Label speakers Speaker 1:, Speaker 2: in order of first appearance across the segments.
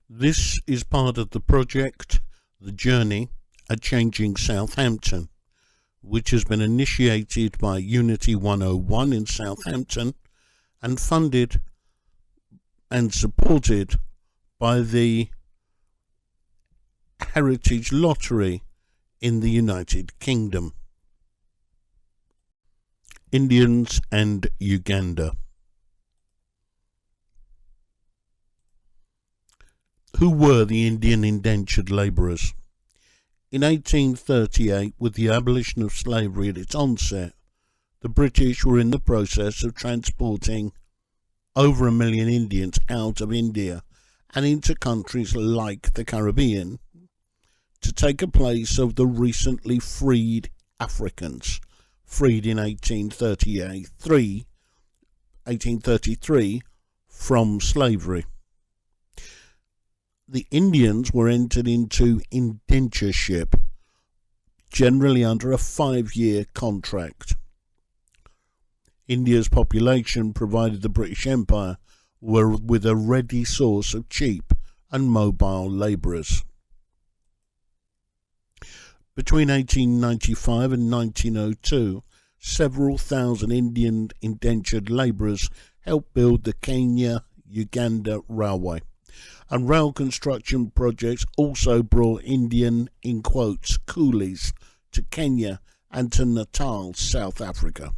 Speaker 1: This is part of the project, The Journey at Changing Southampton, which has been initiated by Unity 101 in Southampton and funded and supported by the Heritage Lottery in the United Kingdom. Indians and Uganda. Who were the Indian indentured labourers? In 1838, with the abolition of slavery at its onset, the British were in the process of transporting over 1 million Indians out of India and into countries like the Caribbean to take a place of the recently freed Africans, freed in 1833 from slavery. The Indians were entered into indentureship, generally under a 5-year contract. India's population provided the British Empire with a ready source of cheap and mobile labourers. Between 1895 and 1902, several thousand Indian indentured labourers helped build the Kenya-Uganda Railway. And rail construction projects also brought Indian, in quotes, coolies to Kenya and to Natal, South Africa.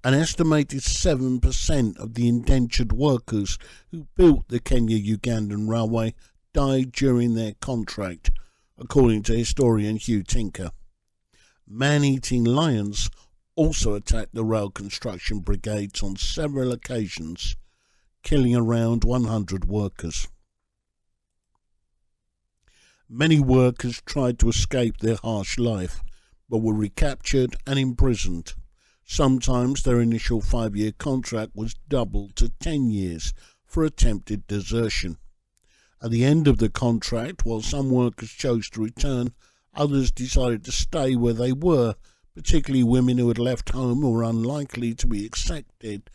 Speaker 1: An estimated 7% of the indentured workers who built the Kenya-Ugandan Railway died during their contract, according to historian Hugh Tinker. Man-eating lions also attacked the rail construction brigades on several occasions, killing around 100 workers. Many workers tried to escape their harsh life, but were recaptured and imprisoned. Sometimes their initial 5-year contract was doubled to 10 years for attempted desertion. At the end of the contract, while some workers chose to return, others decided to stay where they were, particularly women who had left home or were unlikely to be accepted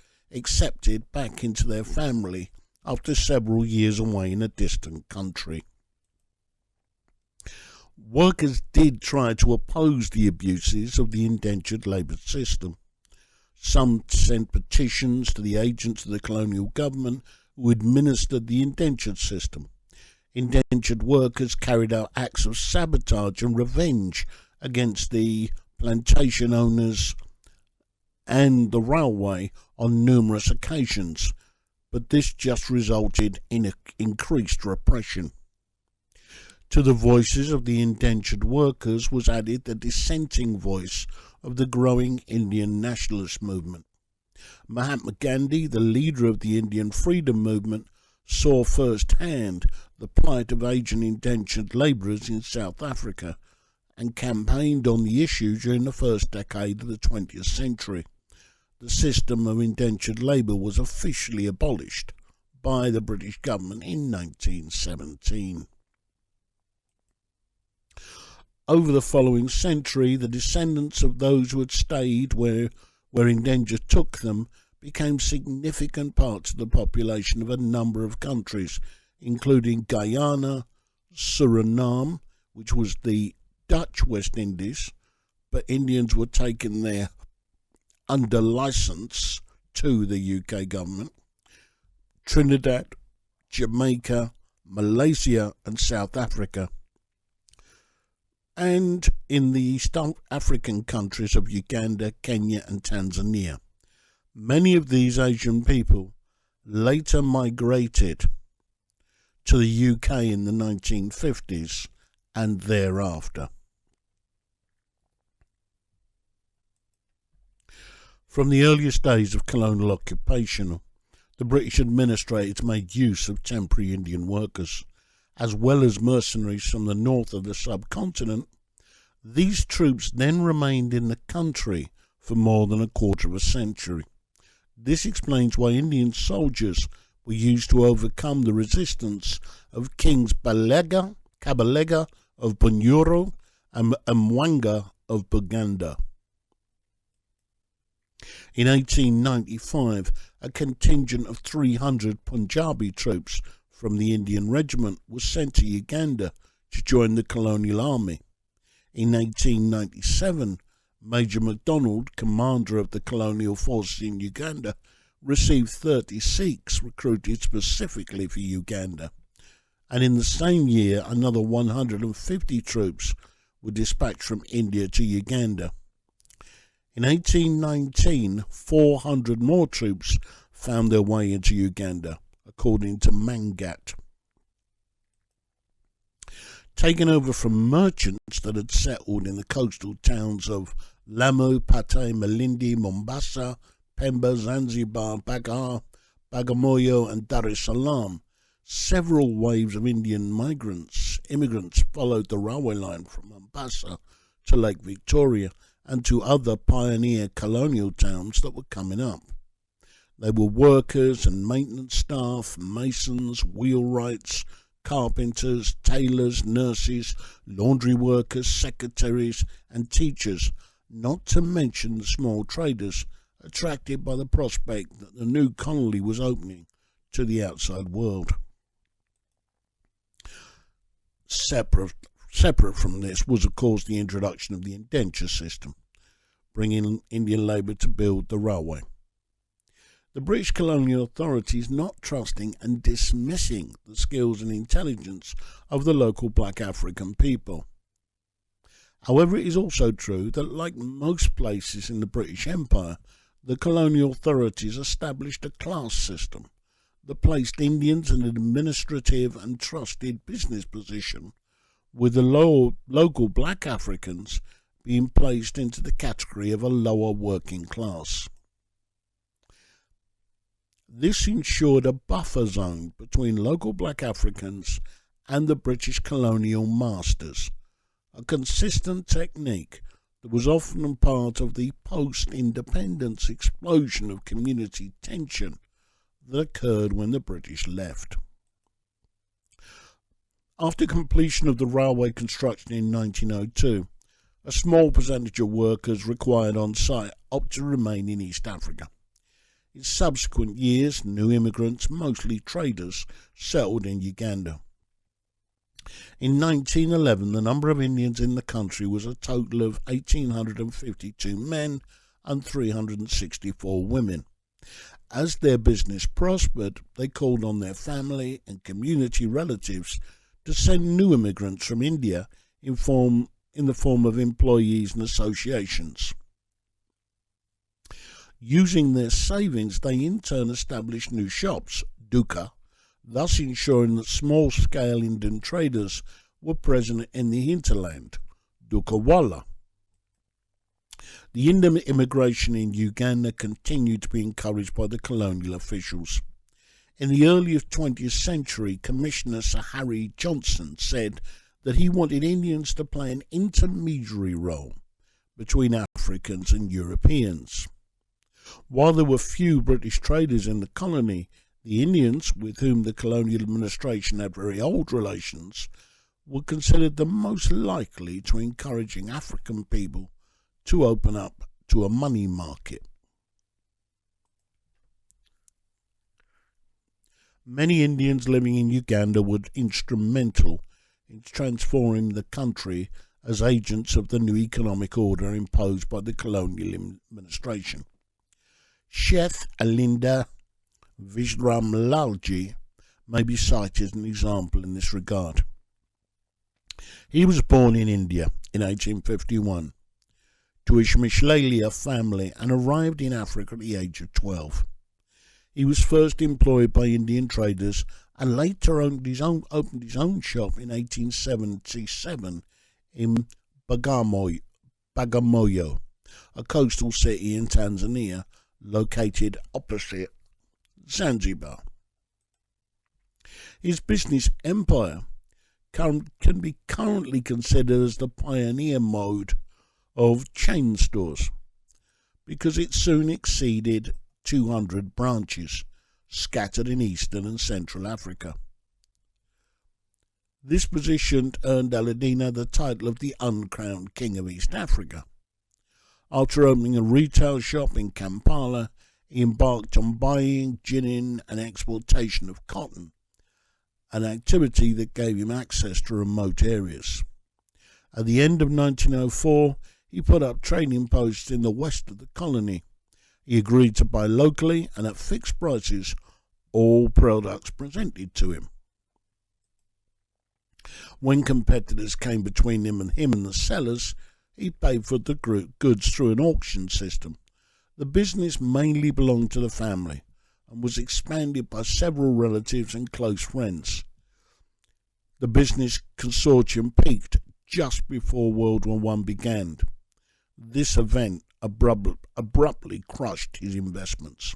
Speaker 1: back into their family after several years away in a distant country. Workers did try to oppose the abuses of the indentured labour system. Some sent petitions to the agents of the colonial government who administered the indentured system. Indentured workers carried out acts of sabotage and revenge against the plantation owners and the railway on numerous occasions, but this just resulted in increased repression. To the voices of the indentured workers was added the dissenting voice of the growing Indian nationalist movement. Mahatma Gandhi, the leader of the Indian freedom movement, saw firsthand the plight of aged indentured labourers in South Africa and campaigned on the issue during the first decade of the 20th century. The system of indentured labour was officially abolished by the British government in 1917. Over the following century, the descendants of those who had stayed where indenture took them became significant parts of the population of a number of countries, including Guyana, Suriname, which was the Dutch West Indies, but Indians were taken there under licence to the UK government, Trinidad, Jamaica, Malaysia and South Africa, and in the East African countries of Uganda, Kenya and Tanzania. Many of these Asian people later migrated to the UK in the 1950s and thereafter. From the earliest days of colonial occupation, the British administrators made use of temporary Indian workers, as well as mercenaries from the north of the subcontinent. These troops then remained in the country for more than a quarter of a century. This explains why Indian soldiers were used to overcome the resistance of Kings Kabalega of Bunyoro and Mwanga of Buganda. In 1895, a contingent of 300 Punjabi troops from the Indian regiment was sent to Uganda to join the colonial army. In 1897, Major MacDonald, commander of the colonial forces in Uganda, received 30 Sikhs recruited specifically for Uganda. And in the same year, another 150 troops were dispatched from India to Uganda. In 1819, 400 more troops found their way into Uganda, according to Mangat. Taken over from merchants that had settled in the coastal towns of Lamu, Pate, Malindi, Mombasa, Pemba, Zanzibar, Bagar, Bagamoyo and Dar es Salaam, several waves of Indian immigrants followed the railway line from Mombasa to Lake Victoria and to other pioneer colonial towns that were coming up. They were workers and maintenance staff, masons, wheelwrights, carpenters, tailors, nurses, laundry workers, secretaries and teachers, not to mention the small traders attracted by the prospect that the new colony was opening to the outside world. Separate from this was, of course, the introduction of the indenture system, bringing Indian labour to build the railway. The British colonial authorities not trusting and dismissing the skills and intelligence of the local black African people. However, it is also true that, like most places in the British Empire, the colonial authorities established a class system that placed Indians in an administrative and trusted business position, with the local black Africans being placed into the category of a lower working class. This ensured a buffer zone between local black Africans and the British colonial masters, a consistent technique that was often part of the post-independence explosion of community tension that occurred when the British left. After completion of the railway construction in 1902, a small percentage of workers required on site opted to remain in East Africa. In subsequent years, new immigrants, mostly traders, settled in Uganda. In 1911, the number of Indians in the country was a total of 1,852 men and 364 women. As their business prospered, they called on their family and community relatives to send new immigrants from India in the form of employees and associations. Using their savings, they in turn established new shops, duka, thus ensuring that small-scale Indian traders were present in the hinterland, Dukawala. The Indian immigration in Uganda continued to be encouraged by the colonial officials. In the early 20th century, Commissioner Sir Harry Johnson said that he wanted Indians to play an intermediary role between Africans and Europeans. While there were few British traders in the colony, the Indians, with whom the colonial administration had very old relations, were considered the most likely to encouraging African people to open up to a money market. Many Indians living in Uganda were instrumental in transforming the country as agents of the new economic order imposed by the colonial administration. Sheikh Alinda Vishram Lalji may be cited as an example in this regard. He was born in India in 1851 to a Mishlalia family and arrived in Africa at the age of 12. He was first employed by Indian traders and later opened his own shop in 1877 in Bagamoyo, a coastal city in Tanzania located opposite Zanzibar. His business empire can be currently considered as the pioneer mode of chain stores because it soon exceeded 200 branches scattered in eastern and central Africa. This position earned Aladina the title of the uncrowned King of East Africa. After opening a retail shop in Kampala, he embarked on buying, ginning and exportation of cotton, an activity that gave him access to remote areas. At the end of 1904, he put up trading posts in the west of the colony. He agreed to buy locally and at fixed prices all products presented to him. When competitors came between him and the sellers, he paid for the goods through an auction system. The business mainly belonged to the family and was expanded by several relatives and close friends. The business consortium peaked just before World War I began. This event abruptly crushed his investments.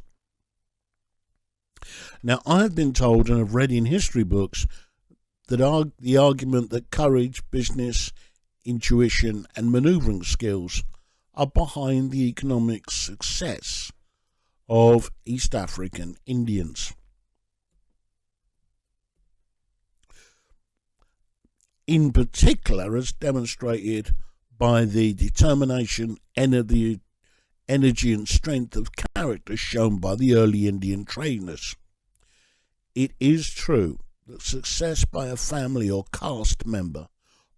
Speaker 1: Now, I have been told and have read in history books that the argument that courage, business, intuition and manoeuvring skills are behind the economic success of East African Indians. In particular, as demonstrated by the determination, energy and strength of character shown by the early Indian traders. It is true that success by a family or caste member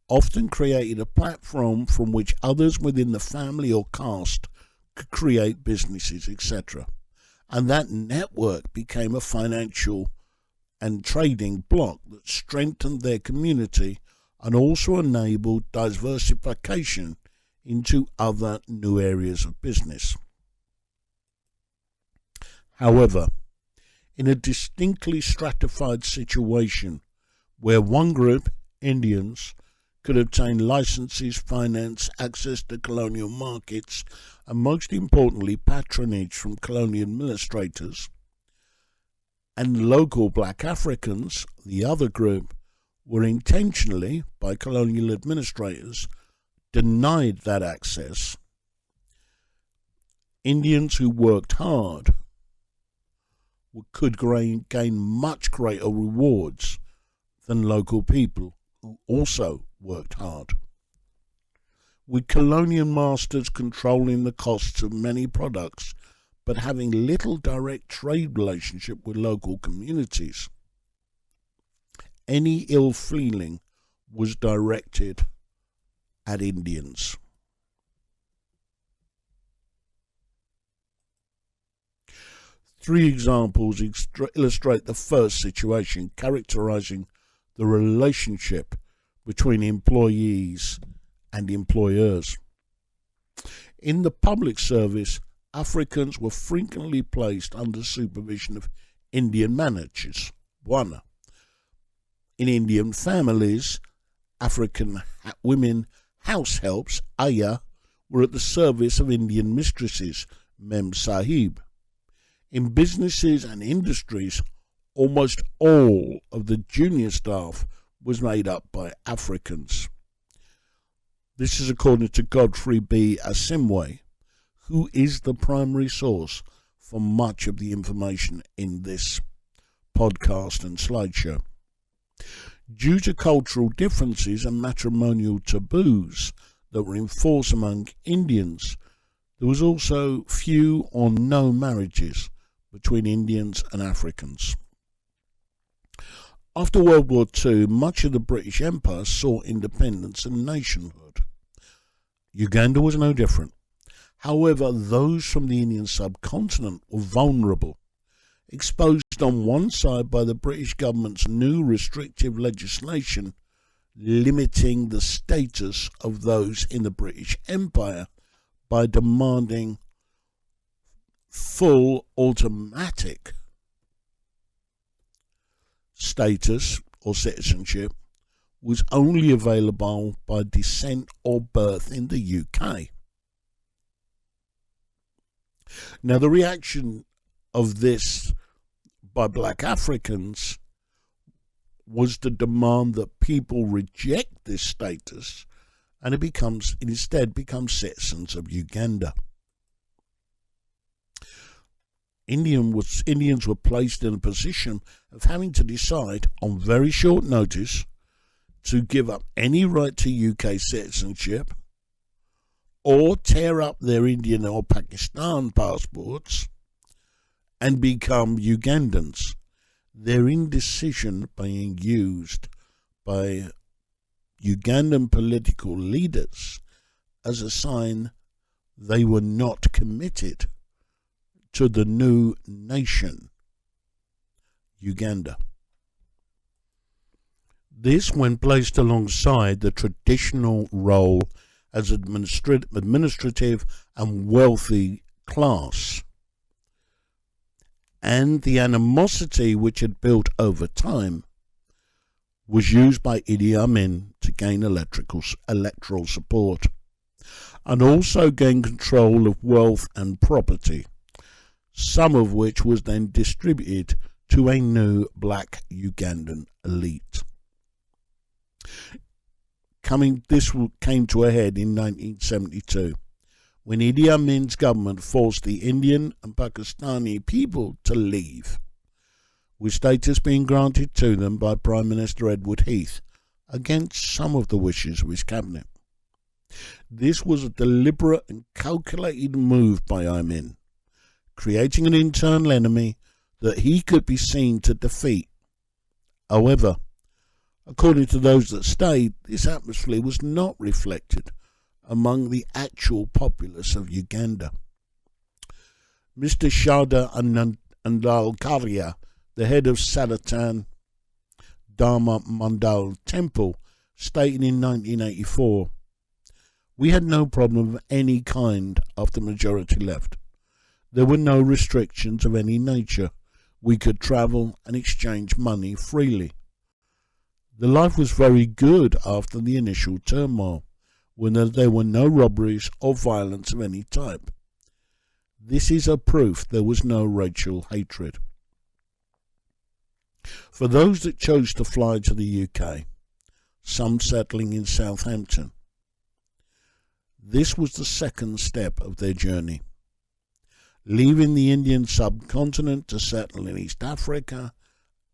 Speaker 1: often created a platform from which others within the family or caste could create businesses, etc. And that network became a financial and trading bloc that strengthened their community and also enabled diversification into other new areas of business. However, in a distinctly stratified situation where one group, Indians, could obtain licenses, finance, access to colonial markets, and most importantly, patronage from colonial administrators, and local black Africans, the other group, were intentionally, by colonial administrators, denied that access. Indians who worked hard could gain much greater rewards than local people who also worked hard. With colonial masters controlling the costs of many products but having little direct trade relationship with local communities, any ill feeling was directed at Indians. Three examples illustrate the first situation, characterizing the relationship between employees and employers. In the public service, Africans were frequently placed under supervision of Indian managers, bwana. In Indian families, African women house helps, aya, were at the service of Indian mistresses, mem sahib. In businesses and industries, almost all of the junior staff was made up by Africans. This is according to Godfrey B. Asimwe, who is the primary source for much of the information in this podcast and slideshow. Due to cultural differences and matrimonial taboos that were enforced among Indians, there was also few or no marriages between Indians and Africans. After World War II, much of the British Empire saw independence and nationhood. Uganda was no different. However, those from the Indian subcontinent were vulnerable, exposed on one side by the British government's new restrictive legislation limiting the status of those in the British Empire by demanding full automatic status or citizenship was only available by descent or birth in the UK. Now, the reaction of this by black Africans was to demand that people reject this status and instead become citizens of Uganda. Indians were placed in a position of having to decide on very short notice to give up any right to UK citizenship or tear up their Indian or Pakistan passports and become Ugandans. their indecision being used by Ugandan political leaders as a sign they were not committed to the new nation, Uganda. This, when placed alongside the traditional role as administrative and wealthy class, and the animosity which had built over time, was used by Idi Amin to gain electoral support, and also gain control of wealth and property, some of which was then distributed to a new black Ugandan elite. This came to a head in 1972, when Idi Amin's government forced the Indian and Pakistani people to leave, with status being granted to them by Prime Minister Edward Heath, against some of the wishes of his cabinet. This was a deliberate and calculated move by Amin, creating an internal enemy that he could be seen to defeat. However, according to those that stayed, this atmosphere was not reflected among the actual populace of Uganda. Mr. Shada Andalkaria, the head of Southampton Dharma Mandal Temple, stated in 1984, "We had no problem of any kind after majority left. There were no restrictions of any nature. We could travel and exchange money freely. The life was very good after the initial turmoil, when there were no robberies or violence of any type. This is a proof there was no racial hatred." For those that chose to fly to the UK, some settling in Southampton, this was the second step of their journey, leaving the Indian subcontinent to settle in East Africa,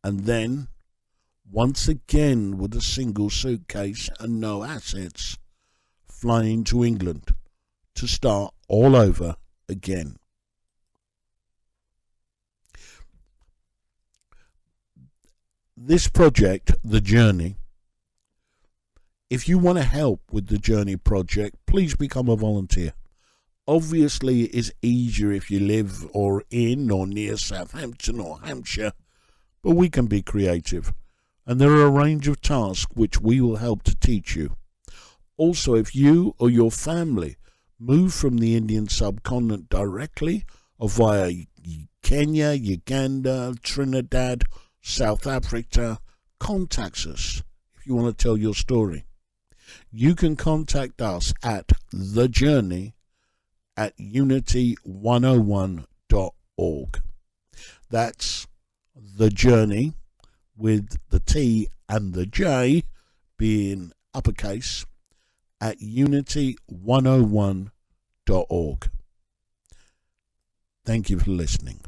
Speaker 1: and then, once again with a single suitcase and no assets, flying to England to start all over again. This project, The Journey, if you want to help with the Journey project, please become a volunteer. Obviously, it is easier if you live or in or near Southampton or Hampshire, but we can be creative, and there are a range of tasks which we will help to teach you. Also, if you or your family move from the Indian subcontinent directly or via Kenya, Uganda, Trinidad, South Africa, contact us if you want to tell your story. You can contact us at thejourney@unity101.org. That's The Journey, with the T and the J being uppercase, at unity101.org. Thank you for listening.